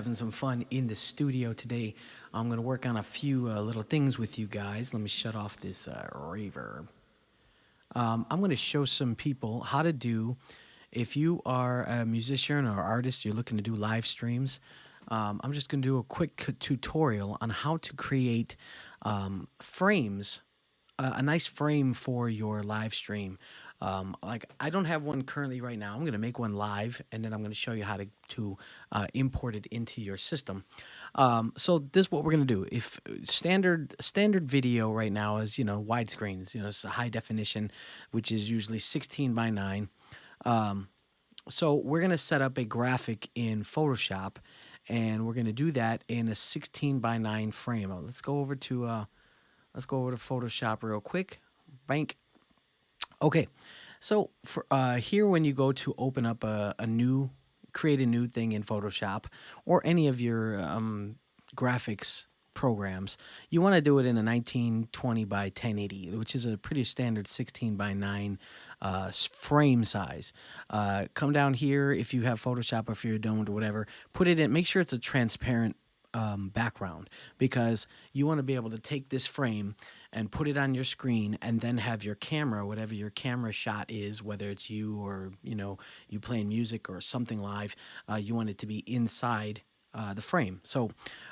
having some fun in the studio today. I'm going to work on a few little things with you guys. Let me shut off this reverb. I'm going to show some people how to do, if you are a musician or artist, you're looking to do live streams. I'm just going to do a quick tutorial on how to create frames, a nice frame for your live stream. Like I don't have one currently right now. I'm going to make one live, and then I'm going to show you how to import it into your system. So this is what we're going to do. If standard video right now is widescreens, it's a high definition, which is usually 16 by 9. So we're going to set up a graphic in Photoshop, and we're going to do that in a 16 by 9 frame. Let's go over to Photoshop real quick. Bank. Okay, so for here, when you go to open up create a new thing in Photoshop or any of your graphics programs, you want to do it in a 1920 by 1080, which is a pretty standard 16 by 9 frame size. Come down here if you have Photoshop or if you don't or whatever, put it in, make sure it's a transparent background, because you want to be able to take this frame and put it on your screen and then have your camera, whatever your camera shot is, whether it's you or you playing music or something live, you want it to be inside the frame. So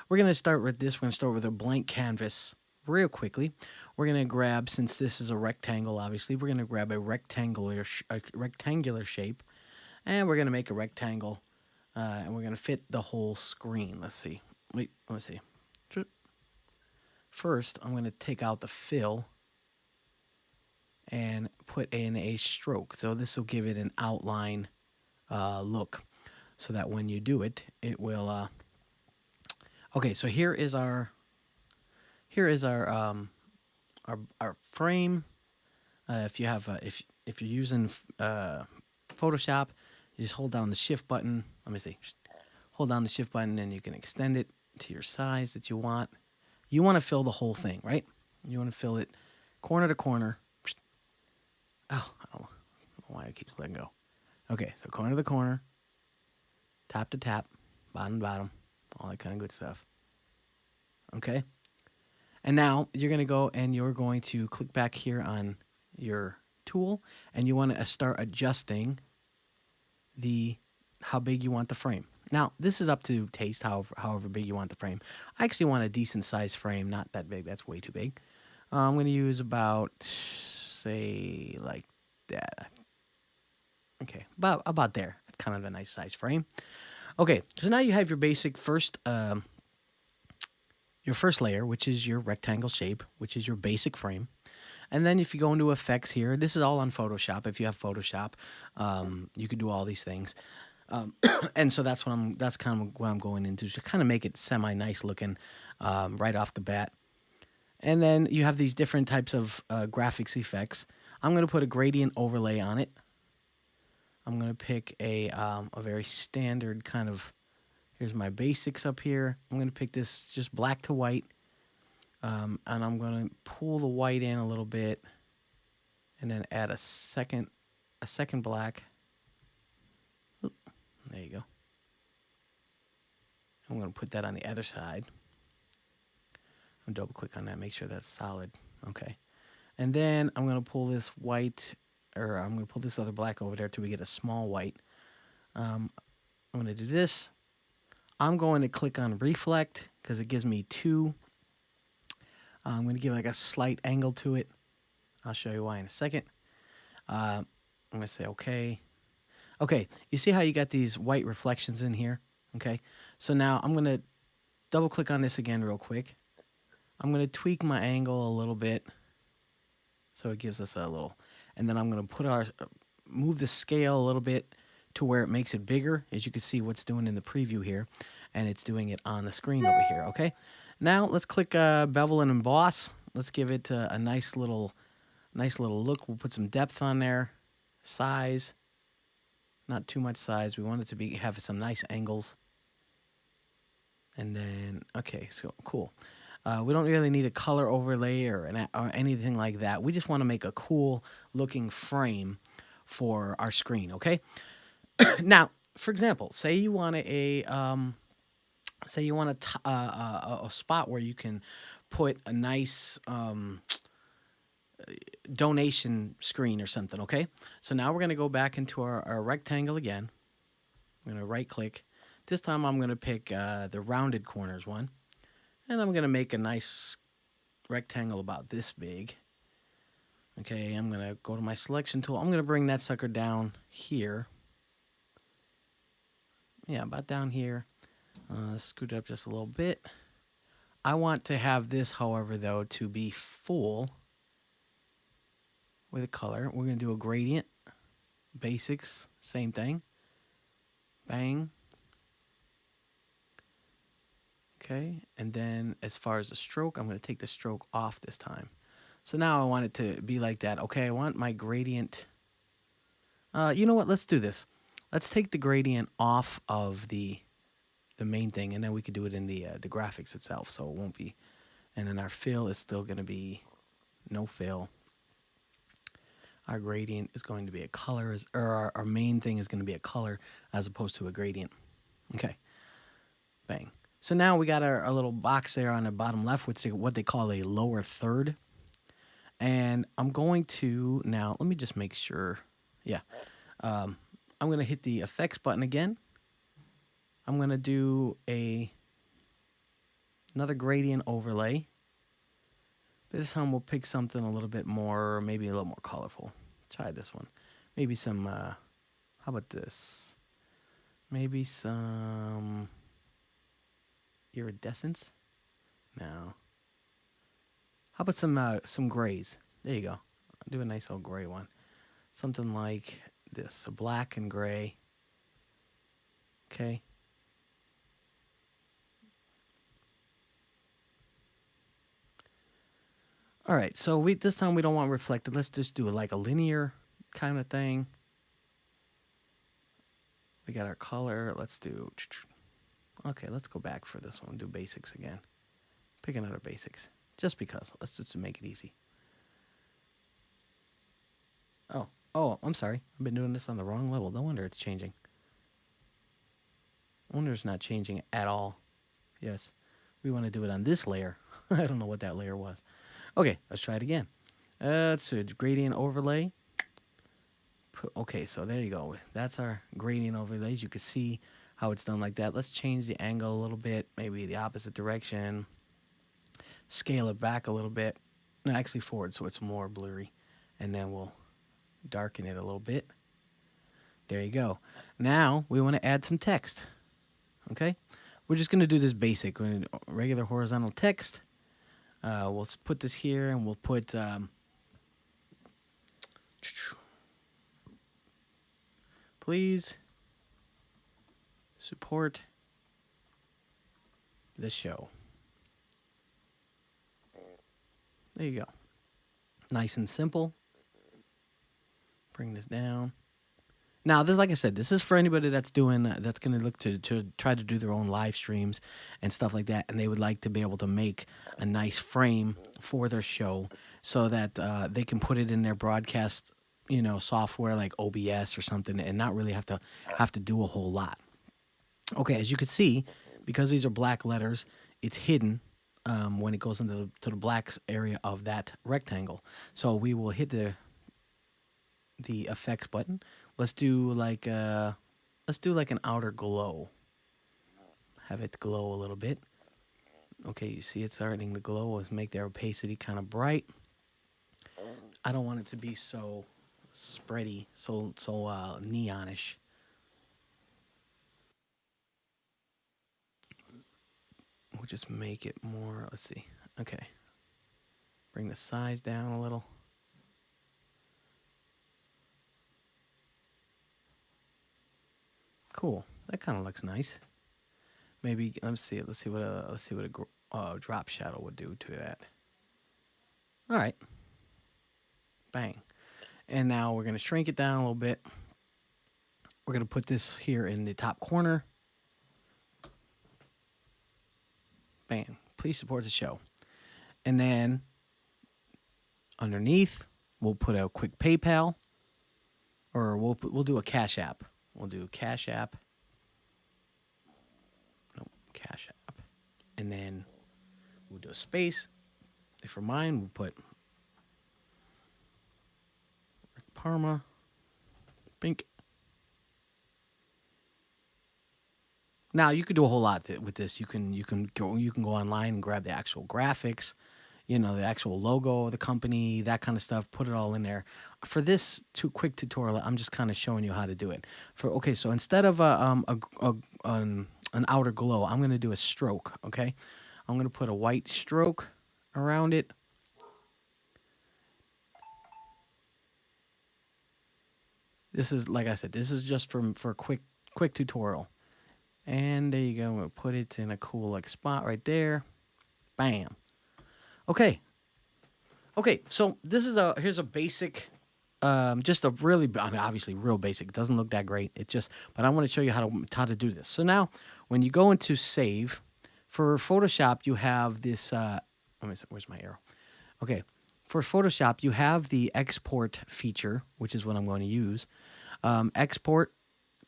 we're going to start with this. We're going to start with a blank canvas real quickly. We're going to grab, since this is a rectangle, obviously, we're going to grab a rectangular shape, and we're going to make a rectangle, and we're going to fit the whole screen. Let's see. Wait, let's see. First, I'm going to take out the fill and put in a stroke. So this will give it an outline look, so that when you do it, it will. Okay, so here is our frame. If you have if you're using Photoshop, you just hold down the Shift button. Let me see. Hold down the Shift button, and you can extend it to your size that you want. You want to fill the whole thing, right? You want to fill it corner to corner. Oh, I don't know why it keeps letting go. Okay, so corner to corner, top to top, bottom to bottom, all that kind of good stuff. Okay? And now you're going to go and you're going to click back here on your tool, and you want to start adjusting how big you want the frame. Now, this is up to taste, however big you want the frame. I actually want a decent sized frame, not that big. That's way too big. I'm going to use about, say, like that. Okay, about there. That's kind of a nice size frame. Okay, so now you have your basic your first layer, which is your rectangle shape, which is your basic frame. And then if you go into effects here, this is all on Photoshop. If you have Photoshop, you can do all these things. And so that's kind of what I'm going into, to kind of make it semi-nice looking right off the bat. And then you have these different types of graphics effects. I'm going to put a gradient overlay on it. I'm going to pick a very standard kind of, here's my basics up here. I'm going to pick this just black to white. And I'm going to pull the white in a little bit and then add a second black. There you go. I'm going to put that on the other side. I'm double click on that, make sure that's solid. Okay. And then I'm going to pull this white, or I'm going to pull this other black over there till we get a small white. I'm going to do this. I'm going to click on reflect because it gives me two. I'm going to give like a slight angle to it. I'll show you why in a second. I'm going to say okay. Okay, you see how you got these white reflections in here? Okay, so now I'm going to double click on this again real quick. I'm going to tweak my angle a little bit so it gives us a little, and then I'm going to move the scale a little bit to where it makes it bigger, as you can see what's doing in the preview here, and it's doing it on the screen over here, okay? Now let's click bevel and emboss. Let's give it a nice little look. We'll put some depth on there, size. Not too much size. We want it to have some nice angles. And then, okay, so cool. We don't really need a color overlay or anything like that. We just want to make a cool looking frame for our screen, okay? Now, for example, say you want say you want a spot where you can put a nice donation screen or something, okay? So now we're going to go back into our rectangle again. I'm going to right click. This time I'm going to pick the rounded corners one. And I'm going to make a nice rectangle about this big. Okay, I'm going to go to my selection tool. I'm going to bring that sucker down here. Yeah, about down here. Scoot it up just a little bit. I want to have this, however, though, to be full with a color. We're going to do a gradient. Basics, same thing. Bang. Okay, and then as far as the stroke, I'm going to take the stroke off this time. So now I want it to be like that. Okay, I want my gradient. You know what? Let's do this. Let's take the gradient off of the main thing, and then we could do it in the graphics itself, so it won't be. And then our fill is still going to be no fill. Our gradient is going to be a color, or our main thing is going to be a color as opposed to a gradient. Okay, bang. So now we got our little box there on the bottom left, which is what they call a lower third. And I'm going to, now, let me just make sure. Yeah. I'm going to hit the effects button again. I'm going to do another gradient overlay. This time we'll pick something a little bit more, maybe a little more colorful. Try this one. Maybe some, how about this? Maybe some iridescence? No. How about some grays? There you go. I'll do a nice old gray one. Something like this, so black and gray. Okay. All right, so this time we don't want reflected. Let's just do it like a linear kind of thing. We got our color. Let's do. Okay, let's go back for this one. Do basics again. Pick another basics, just because. Let's just make it easy. Oh, I'm sorry. I've been doing this on the wrong level. No wonder it's changing. No wonder it's not changing at all. Yes, we want to do it on this layer. I don't know what that layer was. Okay, let's try it again. Let's do a gradient overlay. Okay, so there you go. That's our gradient overlay. As you can see how it's done like that. Let's change the angle a little bit, maybe the opposite direction. Scale it back a little bit. No, actually forward so it's more blurry. And then we'll darken it a little bit. There you go. Now we want to add some text. Okay? We're just going to do this basic. We're going to do regular horizontal text. We'll put this here and we'll put please support the show. There you go. Nice and simple. Bring this down. Now, this, like I said, this is for anybody that's doing that's going to look to try to do their own live streams and stuff like that, and they would like to be able to make a nice frame for their show so that they can put it in their broadcast, software like OBS or something, and not really have to do a whole lot. Okay, as you can see, because these are black letters, it's hidden when it goes into the black area of that rectangle. So we will hit the effects button. Let's do like an outer glow. Have it glow a little bit. Okay, you see it's starting to glow. Let's make the opacity kind of bright. I don't want it to be so spready, so neonish. We'll just make it more. Let's see. Okay, bring the size down a little. Cool. That kind of looks nice. Maybe let's see what a drop shadow would do to that. All right. Bang. And now we're gonna shrink it down a little bit. We're gonna put this here in the top corner. Bam. Please support the show. And then underneath, we'll put a quick PayPal, or we'll do a Cash App. We'll do Cash App. Nope, Cash App. and then we'll do a space. For mine, we'll put Parma, Bink. Now you could do a whole lot with this. You can go online and grab the actual graphics, the actual logo of the company, that kind of stuff. Put it all in there. For this quick tutorial, I'm just kind of showing you how to do it. So instead of an outer glow, I'm gonna do a stroke. Okay, I'm gonna put a white stroke around it. This is, like I said, this is just for a quick tutorial. And there you go. We'll put it in a cool spot right there. Bam. Okay. So this is here's a basic, just a really, obviously real basic. It doesn't look that great. But I want to show you how to do this. So now, when you go into save, for Photoshop, you have this. Where's my arrow? Okay. For Photoshop, you have the export feature, which is what I'm going to use.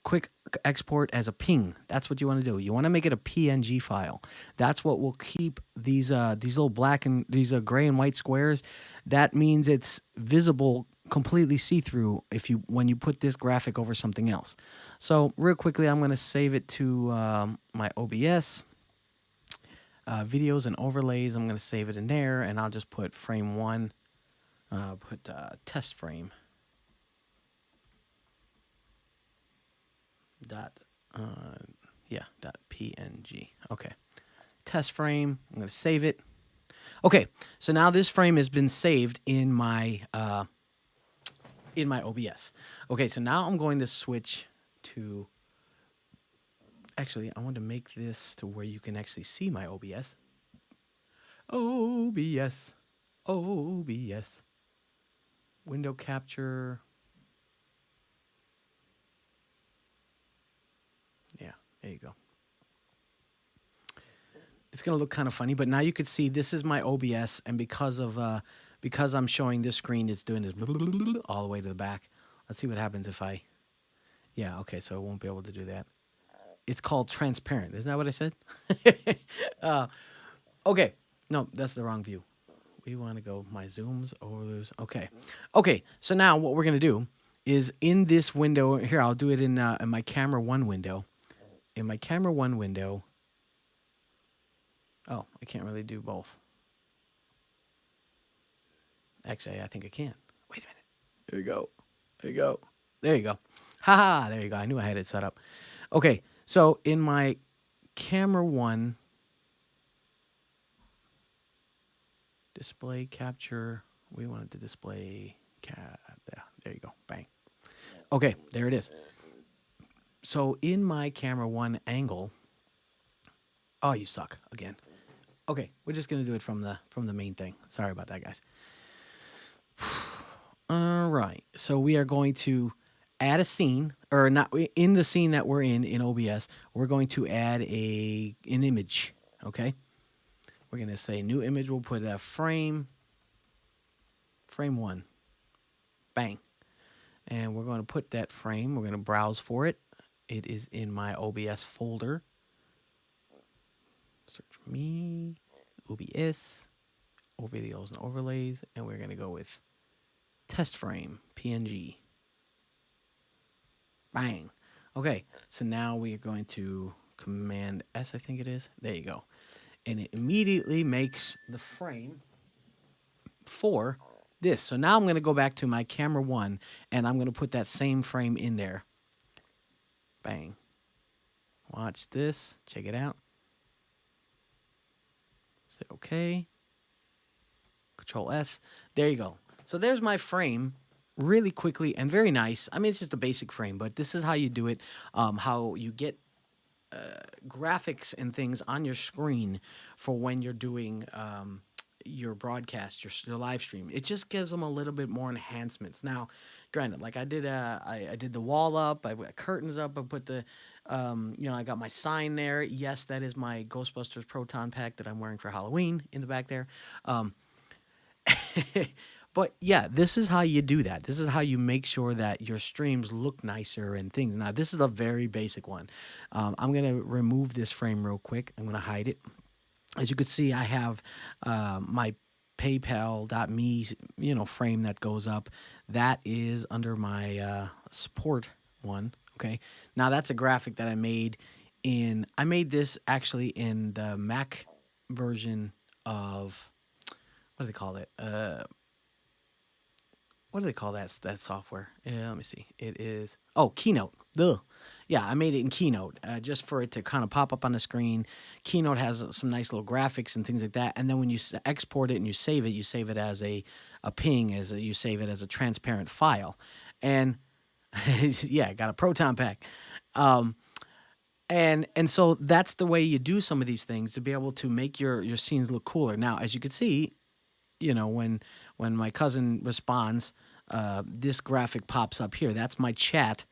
Quick export as a ping. That's what you want to do. You want to make it a PNG file. That's what will keep these little black and these gray and white squares. That means it's visible, completely see-through when you put this graphic over something else. So real quickly, I'm going to save it to my OBS. Videos and overlays. I'm going to save it in there, and I'll just put frame 1. Put test frame. Dot .png. Okay. Test frame. I'm going to save it. Okay. So now this frame has been saved in my OBS. Okay. So now I'm going to switch to. Actually, I want to make this to where you can actually see my OBS. OBS. Window capture. Yeah, there you go. It's going to look kind of funny, but now you can see this is my OBS, and because I'm showing this screen, it's doing this all the way to the back. Let's see what happens if I... Yeah, okay, so it won't be able to do that. It's called transparent. Isn't that what I said? Okay. No, that's the wrong view. We want to go my zooms, overlays. Okay. Okay, so now what we're going to do is in this window... Here, I'll do it in my camera 1 window. In my camera 1 window... Oh, I can't really do both. Actually, I think I can. Wait a minute. There you go. There you go. There you go. Haha, there you go. I knew I had it set up. Okay, so in my camera 1, display capture, we wanted to display there you go. Bang. Okay, there it is. So in my camera 1 angle, oh, you suck again. Okay, we're just gonna do it from the main thing. Sorry about that, guys. All right, so we are going to add a scene, or not in the scene that we're in OBS. We're going to add an image. Okay, we're gonna say new image. We'll put a frame 1. Bang, and we're going to put that frame. We're gonna browse for it. It is in my OBS folder. Search me, OBS, videos and overlays, and we're going to go with test frame, PNG. Bang. Okay, so now we are going to Command S, I think it is. There you go. And it immediately makes the frame for this. So now I'm going to go back to my camera 1, and I'm going to put that same frame in there. Bang. Watch this. Check it out. Say OK. Control S. There you go. So there's my frame really quickly and very nice. I mean, it's just a basic frame, but this is how you do it, how you get graphics and things on your screen for when you're doing your broadcast, your live stream. It just gives them a little bit more enhancements. Now, granted, like I did the wall up, I put curtains up, I put the I got my sign there. Yes, that is my Ghostbusters Proton Pack that I'm wearing for Halloween in the back there. But yeah, this is how you do that. This is how you make sure that your streams look nicer and things. Now, this is a very basic one. I'm going to remove this frame real quick. I'm going to hide it. As you could see, I have my PayPal.me, frame that goes up. That is under my support one. Okay. Now that's a graphic that I made this actually in the Mac version of, what do they call it? What do they call that software? Let me see. It is Keynote. Ugh. Yeah, I made it in Keynote just for it to kind of pop up on the screen. Keynote has some nice little graphics and things like that. And then when you export it and you save it as a ping, you save it as a transparent file. And yeah, got a Proton pack. And so that's the way you do some of these things to be able to make your scenes look cooler. Now, as you can see, when my cousin responds, this graphic pops up here. That's my chat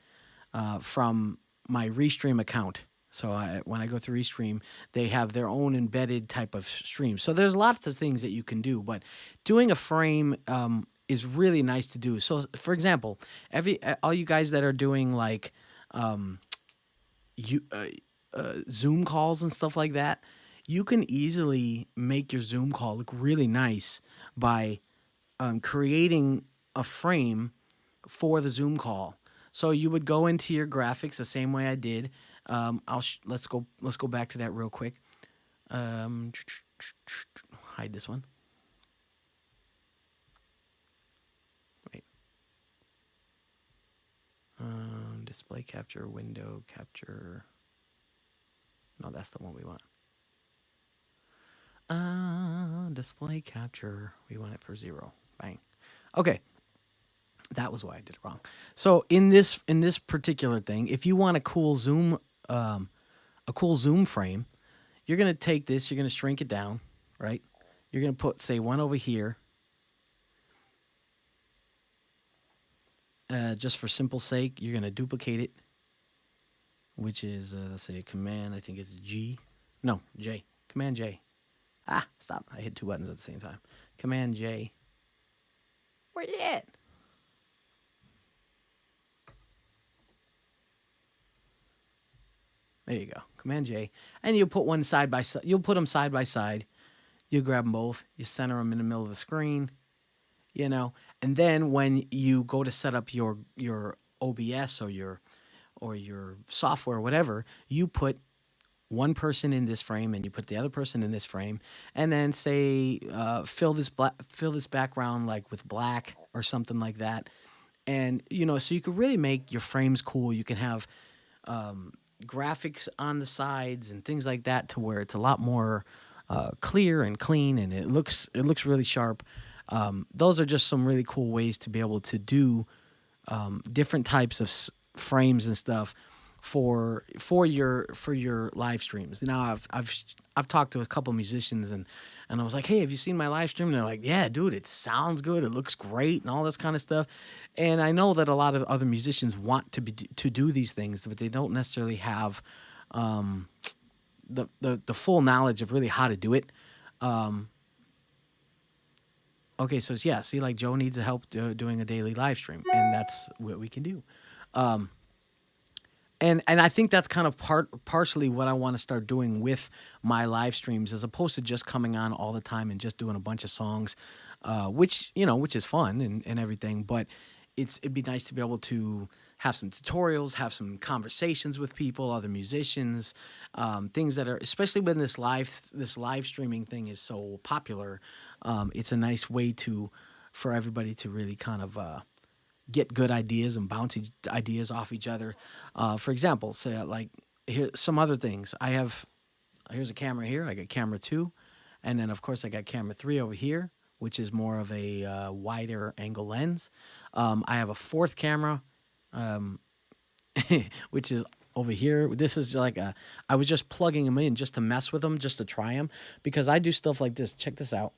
from my Restream account. So when I go through Restream, they have their own embedded type of stream. So there's lots of things that you can do, but doing a frame is really nice to do. So, for example, all you guys that are doing like Zoom calls and stuff like that, you can easily make your Zoom call look really nice by creating a frame for the Zoom call. So you would go into your graphics the same way I did. Let's go back to that real quick. Hide this one. Wait. Display capture, window capture. No, that's the one we want. Display capture. We want it for 0. Bang. Okay. That was why I did it wrong. So in this particular thing, if you want a cool zoom frame, you're gonna take this, you're gonna shrink it down, right? You're gonna put, say, one over here. Just for simple sake, you're gonna duplicate it, which is let's say a command. I think it's G. No, J. Command J. Stop. I hit 2 buttons at the same time. Command J. Where you at? There you go. Command J. And you put one side by side. You'll put them side by side. You grab them both. You center them in the middle of the screen. And then when you go to set up your OBS or your software or whatever, you put one person in this frame and you put the other person in this frame, and then say fill this background like with black or something like that. And so you could really make your frames cool. You can have graphics on the sides and things like that to where it's a lot more clear and clean, and it looks really sharp. Those are just some really cool ways to be able to do different types of frames and stuff for your live streams. Now I've talked to a couple musicians and I was like, hey, have you seen my live stream? And they're like, yeah, dude, it sounds good, it looks great, and all this kind of stuff. And I know that a lot of other musicians want to do these things, but they don't necessarily have the full knowledge of really how to do it. Okay, so yeah, see, like Joe needs help doing a daily live stream, and that's what we can do. And I think that's kind of partially what I want to start doing with my live streams, as opposed to just coming on all the time and just doing a bunch of songs, which is fun and everything. But it'd be nice to be able to have some tutorials, have some conversations with people, other musicians, things that are, especially when this live streaming thing is so popular. It's a nice way for everybody to really kind of get good ideas and bounce ideas off each other. For example, say like here some other things. Here's a camera here. I got camera 2, and then of course I got camera 3 over here, which is more of a wider angle lens. I have a 4th camera, which is over here. This is like I was just plugging them in just to mess with them, just to try them, because I do stuff like this. Check this out.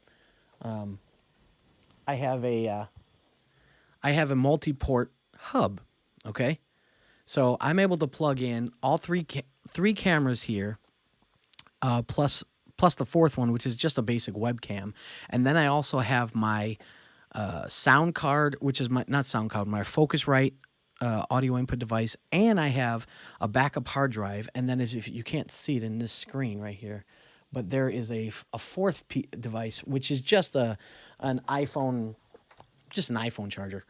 I have a multi-port hub, okay? So I'm able to plug in all three cameras here, plus the 4th one, which is just a basic webcam. And then I also have my sound card, which is my Focusrite audio input device, and I have a backup hard drive. And then if you can't see it in this screen right here, but there is a fourth device, which is just an iPhone, just an iPhone charger.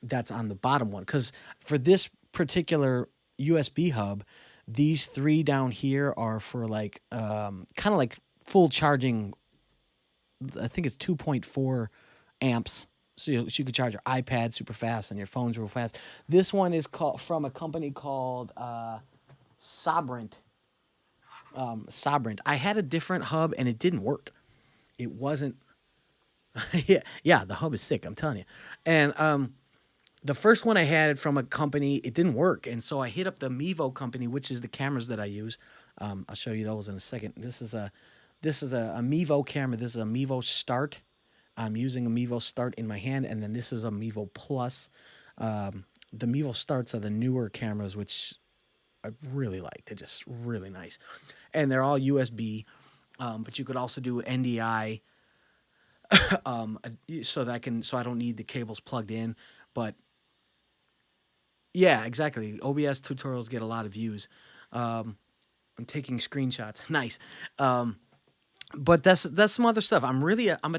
That's on the bottom one. Because for this particular USB hub, these three down here are for like kind of like full charging. I think it's 2.4 amps. So you could charge your iPad super fast and your phones real fast. This one is from a company called Sobrent. Sobrent. I had a different hub and it didn't work. It wasn't. Yeah, the hub is sick. I'm telling you. And the first one I had from a company, it didn't work, and so I hit up the Mevo company, which is the cameras that I use. I'll show you those in a second. This is a Mevo camera. This is a Mevo Start. I'm using a Mevo Start in my hand, and then this is a Mevo Plus. The Mevo Starts are the newer cameras, which I really like. They're just really nice, and they're all USB. But you could also do NDI, so I don't need the cables plugged in. But yeah, exactly. OBS tutorials get a lot of views. I'm taking screenshots. Nice. But that's some other stuff. I'm a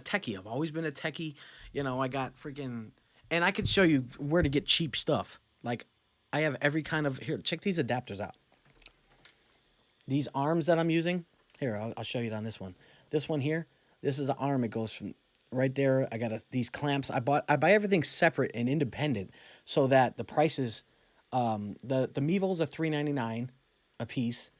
techie. I've always been a techie. You know, I got freaking, and I could show you where to get cheap stuff. Like, I have every kind of, here, check these adapters out. These arms that I'm using, here, I'll show you it on this one. This one here, this is an arm. It goes from right there. I got these clamps. I buy everything separate and independent so that the prices, the Mevos are $3.99 a piece.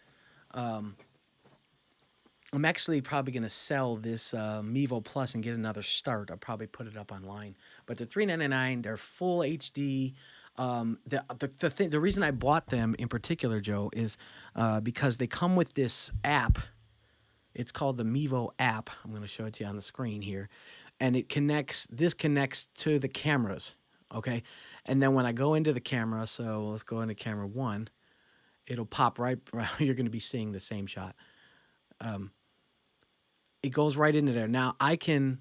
I'm actually probably going to sell this Mevo Plus and get another Start. I'll probably put it up online. But they're $3.99. They're full HD. The reason I bought them in particular, Joe, is because they come with this app. It's called the Mevo app. I'm going to show it to you on the screen here. And this connects to the cameras, okay? And then when I go into the camera, so let's go into camera 1, it'll pop right, you're going to be seeing the same shot. It goes right into there. Now, I could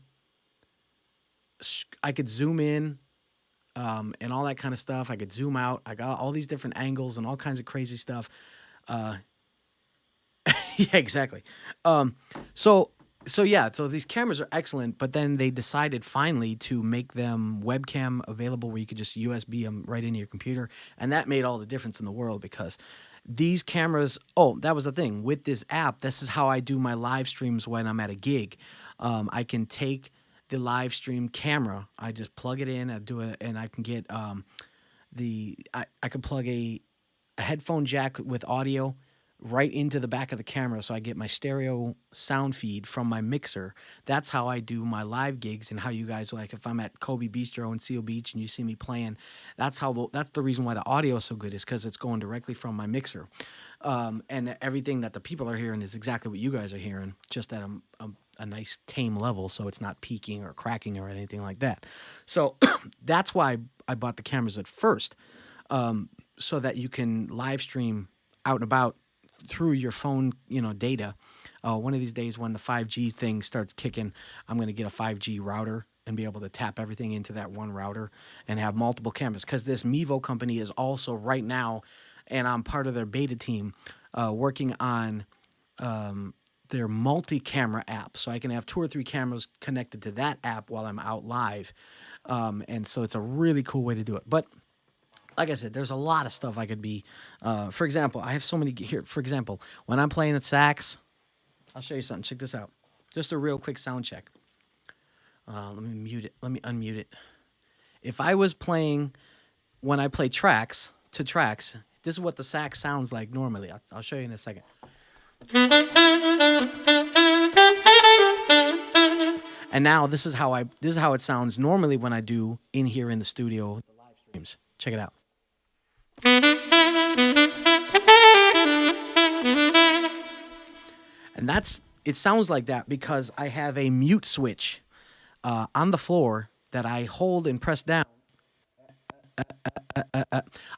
zoom in and all that kind of stuff. I could zoom out. I got all these different angles and all kinds of crazy stuff. Yeah, exactly. So these cameras are excellent, but then they decided finally to make them webcam available where you could just USB them right into your computer. And that made all the difference in the world because these cameras, that was the thing. With this app, this is how I do my live streams when I'm at a gig. I can take the live stream camera, I just plug it in, and I can get I can plug a headphone jack with audio right into the back of the camera, so I get my stereo sound feed from my mixer. That's how I do my live gigs, and how you guys, like if I'm at Kobe Bistro in Seal Beach and you see me playing, that's the reason why the audio is so good, is because it's going directly from my mixer. And everything that the people are hearing is exactly what you guys are hearing, just at a nice tame level, so it's not peaking or cracking or anything like that. So that's why I bought the cameras at first, so that you can live stream out and about through your phone, data. One of these days when the 5G thing starts kicking, I'm going to get a 5G router and be able to tap everything into that one router and have multiple cameras. Because this Mevo company is also right now, and I'm part of their beta team, working on their multi-camera app. So I can have 2 or 3 cameras connected to that app while I'm out live. And so it's a really cool way to do it. But like I said, there's a lot of stuff I could be. For example, I have so many here. For example, when I'm playing at sax, I'll show you something. Check this out. Just a real quick sound check. Let me mute it. Let me unmute it. If I was playing, when I play tracks to tracks, this is what the sax sounds like normally. I'll show you in a second. And now this is how it sounds normally when I do in here in the studio the live streams. Check it out. And it sounds like that because I have a mute switch on the floor that I hold and press down.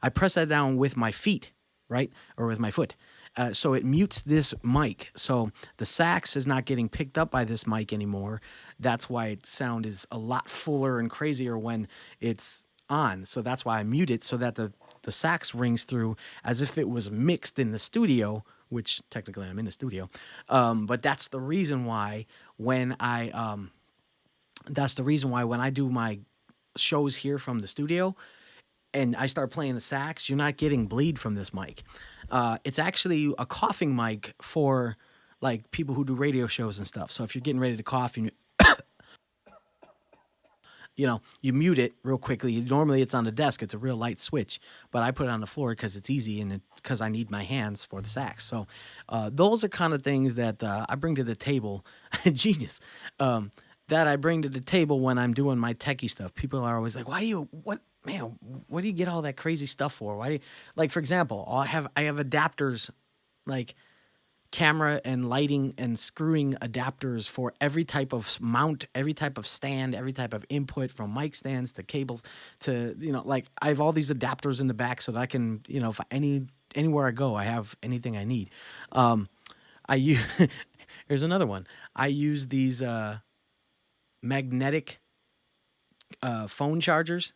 I press that down with my feet, right? Or with my foot. So it mutes this mic. So the sax is not getting picked up by this mic anymore. That's why its sound is a lot fuller and crazier when it's on. So that's why I mute it, so that the sax rings through as if it was mixed in the studio which technically I'm in the studio. But that's the reason why when I do my shows here from the studio and I start playing the sax, you're not getting bleed from this mic. It's actually a coughing mic for like people who do radio shows and stuff. So if you're getting ready to cough and you mute it real quickly. Normally it's on the desk. It's a real light switch, but I put it on the floor because it's easy and because I need my hands for the sax. So those are kind of things that I bring to the table. Genius. That I bring to the table when I'm doing my techie stuff. People are always like, where do you get all that crazy stuff for? Why do you, like, for example, I have adapters, like camera and lighting and screwing adapters for every type of mount, every type of stand, every type of input, from mic stands to cables to, like I have all these adapters in the back so that I can, if anywhere I go, I have anything I need. I use, here's another one. I use these magnetic phone chargers.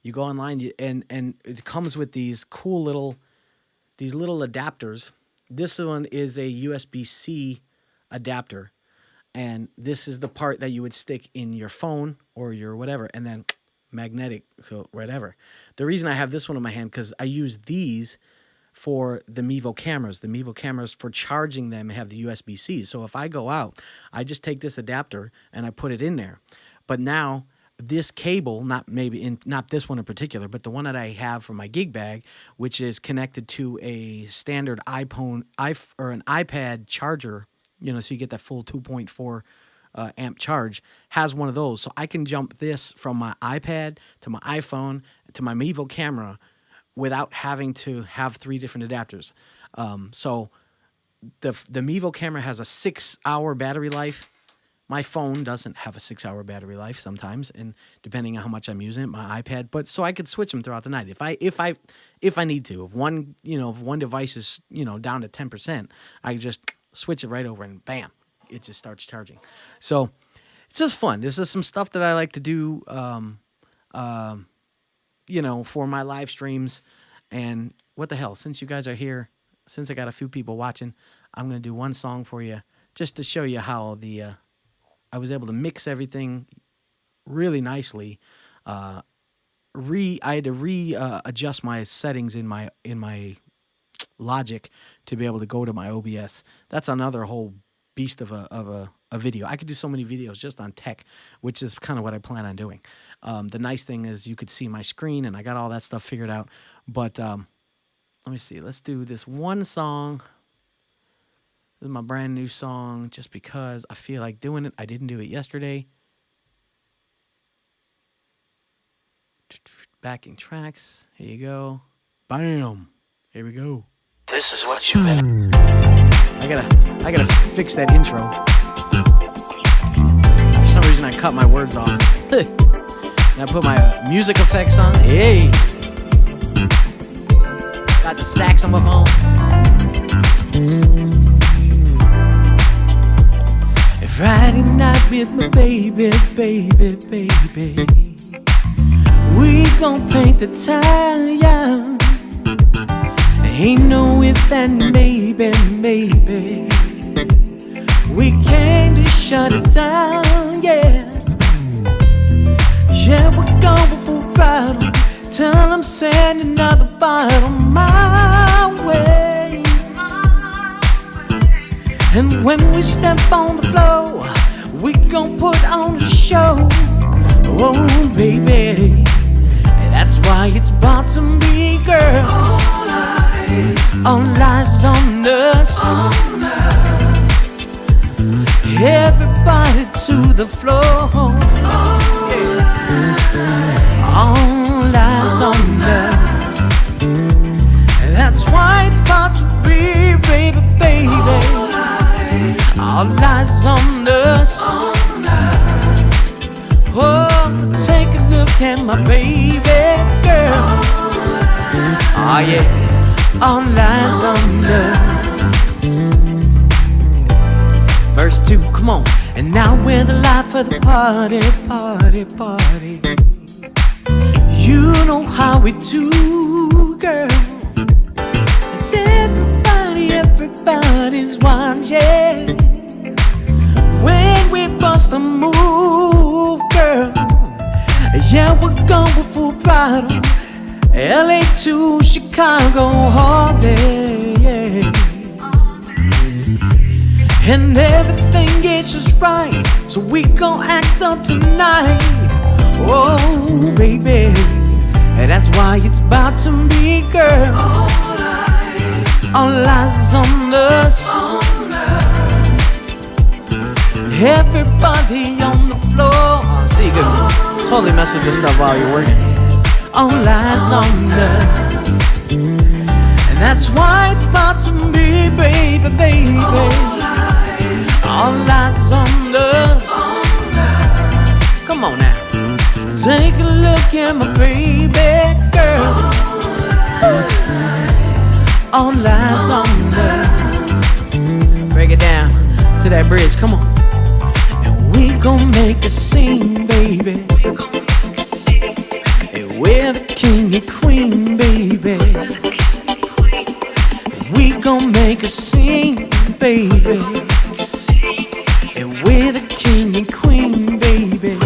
You go online and it comes with these cool little adapters. This one is a USB-C adapter, and this is the part that you would stick in your phone or your whatever, and then magnetic, so whatever. The reason I have this one in my hand, because I use these for the Mevo cameras. The Mevo cameras, for charging them, have the USB-C. So if I go out, I just take this adapter and I put it in there. But now this cable, not this one in particular, but the one that I have for my gig bag, which is connected to a standard iPhone or an iPad charger, so you get that full 2.4 amp charge, has one of those. So I can jump this from my iPad to my iPhone to my Mevo camera without having to have 3 different adapters. So the Mevo camera has a 6-hour battery life. My phone doesn't have a 6-hour battery life sometimes, and depending on how much I'm using it, my iPad. But so I could switch them throughout the night if I need to. If one device is down to 10%, I can just switch it right over and bam, it just starts charging. So it's just fun. This is some stuff that I like to do, for my live streams. And what the hell? Since you guys are here, since I got a few people watching, I'm gonna do one song for you just to show you how I was able to mix everything really nicely. I had to adjust my settings in my Logic to be able to go to my OBS. That's another whole beast of a video. I could do so many videos just on tech, which is kind of what I plan on doing. The nice thing is you could see my screen, and I got all that stuff figured out. But let me see. Let's do this one song. This is my brand new song just because I feel like doing it. I didn't do it yesterday. Backing tracks. Here you go. Bam. Here we go. This is what you better. I gotta fix that intro. For some reason I cut my words off. And I put my music effects on. Hey. Got the stacks on my phone. Friday night with my baby. We gon' paint the town, yeah. Ain't no if and maybe. We came to shut it down, yeah. Yeah, we're going for a ride till I'm sending another bottle my way. And when we step on the floor, we gon' put on the show. Oh, baby, and that's why it's about to be, girl. All eyes on us. Everybody to the floor. All eyes on us. That's why it's about to be, baby. All eyes on us. Oh, take a look at my baby girl. Oh yeah, all eyes on us. Verse 2, come on. And now we're the life of the party. You know how we do, girl. It's everybody everybody's watching. When we bust a move, girl, yeah, we're going full throttle. LA to Chicago all day, yeah. And everything gets just right, so we gon' act up tonight. Oh, baby, and that's why it's about to be, girl. All eyes on us. Everybody on the floor. So you can totally mess with this stuff while you're working. All eyes on us. And that's why it's about to be, baby, baby. All eyes on us. Come on now. Take a look at my baby girl. All eyes on us. Break it down to that bridge, come on. And we gon' make a scene, baby. And we're the king and queen, baby. And we gon' make a scene, baby. And we're the king and queen, baby.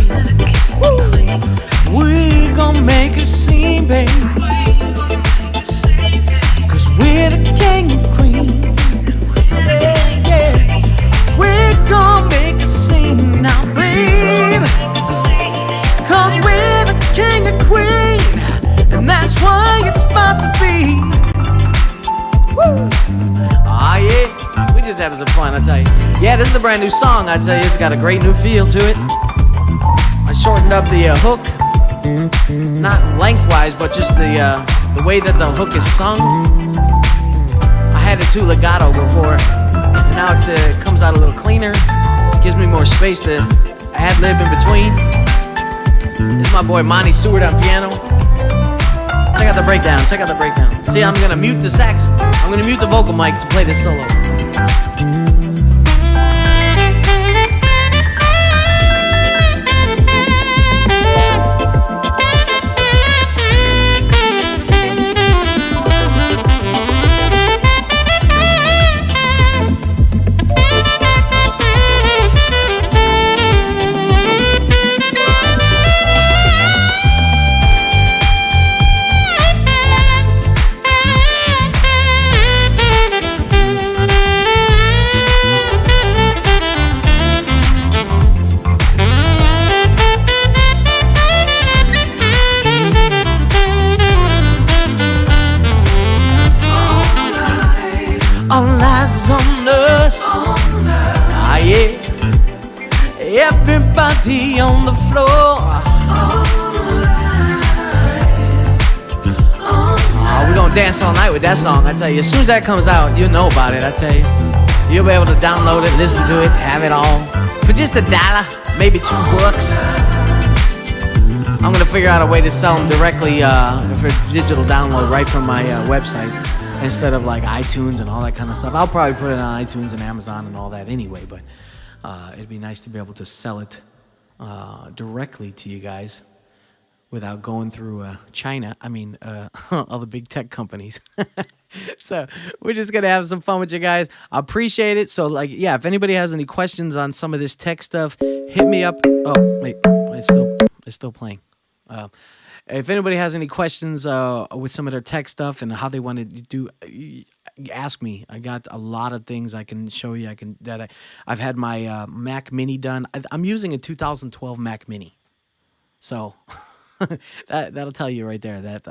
We gon' make a scene, baby. Cause we're the king and queen. Yeah, yeah. We're gon' make a scene now, baby. Cause we're the king and queen. And that's why it's about to be. Woo! Ah, yeah. We just having some fun, I tell you. Yeah, this is a brand new song, I tell you. It's got a great new feel to it. I shortened up the hook. Not lengthwise, but just the way that the hook is sung. I had it too legato before, and now it comes out a little cleaner. It gives me more space to ad-lib in between. This is my boy Monty Seward on piano. Check out the breakdown, check out the breakdown. See, I'm gonna mute the sax. I'm gonna mute the vocal mic to play this solo. All eyes on us. Ah, yeah. Everybody on the floor. We're gonna dance all night with that song, I tell you. As soon as that comes out, you'll know about it, I tell you. You'll be able to download it, listen to it, have it all. For just $1, maybe $2. I'm gonna figure out a way to sell them directly for digital download right from my website. Instead of like iTunes and all that kind of stuff. I'll probably put it on iTunes and Amazon and all that anyway, but it'd be nice to be able to sell it directly to you guys without going through China. I mean, all the big tech companies. So we're just going to have some fun with you guys. I appreciate it. So, like, yeah, if anybody has any questions on some of this tech stuff, hit me up. Oh, wait, it's still playing. If anybody has any questions with some of their tech stuff and how they want to do, ask me. I got a lot of things I can show you. I've had my Mac Mini done. I'm using a 2012 Mac Mini, so that'll tell you right there that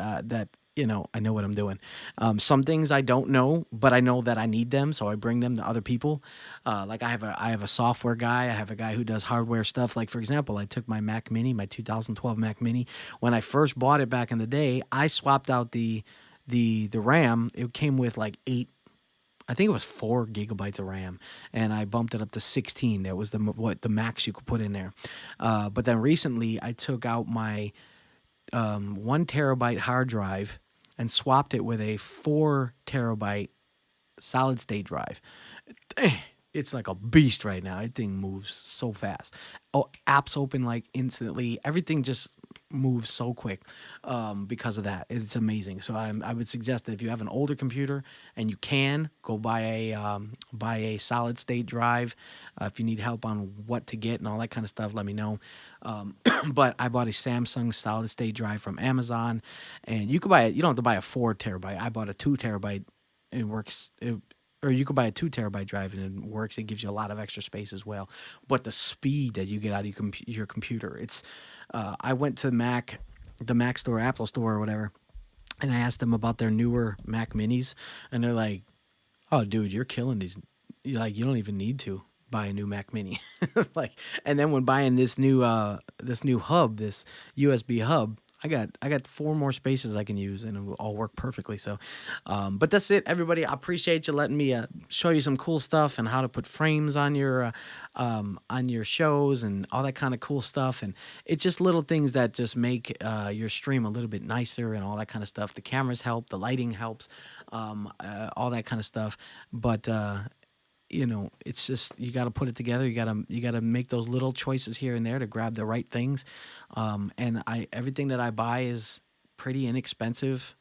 I know what I'm doing. Some things I don't know, but I know that I need them, so I bring them to other people. Like I have a software guy. I have a guy who does hardware stuff. Like, for example, I took my Mac Mini, my 2012 Mac Mini. When I first bought it back in the day, I swapped out the RAM. It came with like 4 gigabytes of RAM, and I bumped it up to 16. That was the max you could put in there. But then recently, I took out my 1 terabyte hard drive and swapped it with a 4 terabyte solid state drive. It's like a beast right now. That thing moves so fast. Oh, apps open like instantly. Everything just moves so quick because of that. It's amazing. So I would suggest that if you have an older computer and you can go buy a solid state drive. If you need help on what to get and all that kind of stuff, let me know. But I bought a Samsung solid state drive from Amazon, and you could buy it. You don't have to buy a 4 terabyte. I bought a 2 terabyte. It works. Or you could buy a 2 terabyte drive and it works. It gives you a lot of extra space as well. But the speed that you get out of your computer, it's. I went to the Mac store, Apple store, or whatever, and I asked them about their newer Mac Minis, and they're like, "Oh, dude, you're killing these. You don't even need to buy a new Mac Mini." Like, and then when buying this new hub, this USB hub, I got 4 more spaces I can use, and it will all work perfectly. So, but that's it, everybody. I appreciate you letting me show you some cool stuff and how to put frames on your shows and all that kind of cool stuff. And it's just little things that just make your stream a little bit nicer and all that kind of stuff. The cameras help, the lighting helps, all that kind of stuff. But it's just you got to put it together. You got to make those little choices here and there to grab the right things. And everything that I buy is pretty inexpensive.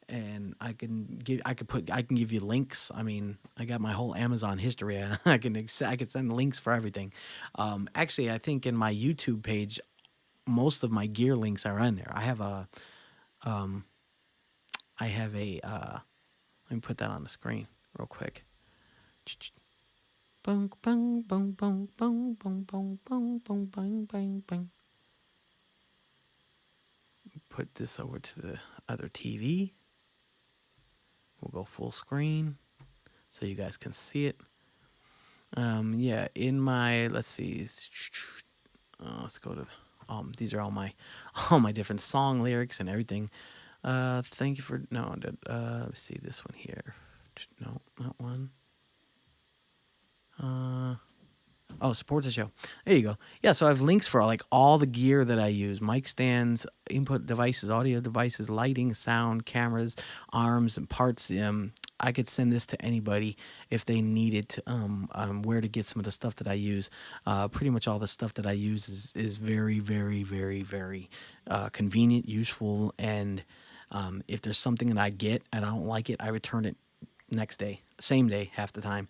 And I can give you links. I mean, I got my whole Amazon history. I can send links for everything. Actually, I think in my YouTube page, most of my gear links are in there. Let me put that on the screen real quick. Bong bong bong bong bong bong bong bong bong bang bang bang. Put this over to the other TV. We'll go full screen so you guys can see it. Yeah, in my let's see. Let's go to these are all my different song lyrics and everything. Thank you for no. Let me see this one here. No, not one. Support the show. There you go. Yeah, so I have links for like all the gear that I use: mic stands, input devices, audio devices, lighting, sound, cameras, arms, and parts. I could send this to anybody if they needed where to get some of the stuff that I use. Pretty much all the stuff that I use is very, very, very, very convenient, useful, and if there's something that I get and I don't like it, I return it next day, same day, half the time.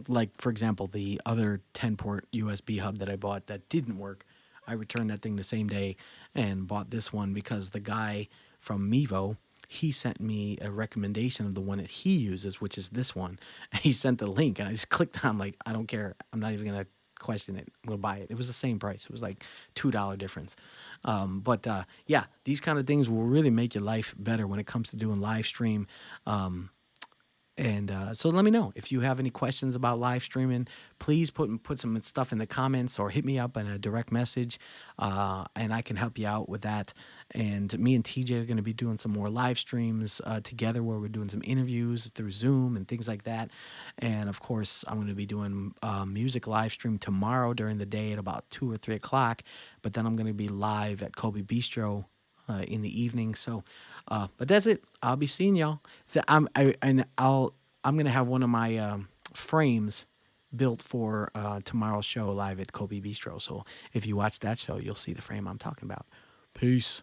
Like, for example, the other 10-port USB hub that I bought that didn't work, I returned that thing the same day and bought this one because the guy from Mevo, he sent me a recommendation of the one that he uses, which is this one. And he sent the link, and I just clicked on, like, I don't care. I'm not even going to question it. We'll buy it. It was the same price. It was like $2 difference. Yeah, these kind of things will really make your life better when it comes to doing live stream. So let me know if you have any questions about live streaming. Please put some stuff in the comments or hit me up in a direct message, and I can help you out with that. And me and TJ are going to be doing some more live streams together where we're doing some interviews through Zoom and things like that. And of course, I'm going to be doing music live stream tomorrow during the day at about 2 or 3 o'clock. But then I'm going to be live at Kobe Bistro in the evening. So, but that's it. I'll be seeing y'all. So I'm gonna have one of my frames built for tomorrow's show live at Kobe Bistro. So if you watch that show, you'll see the frame I'm talking about. Peace.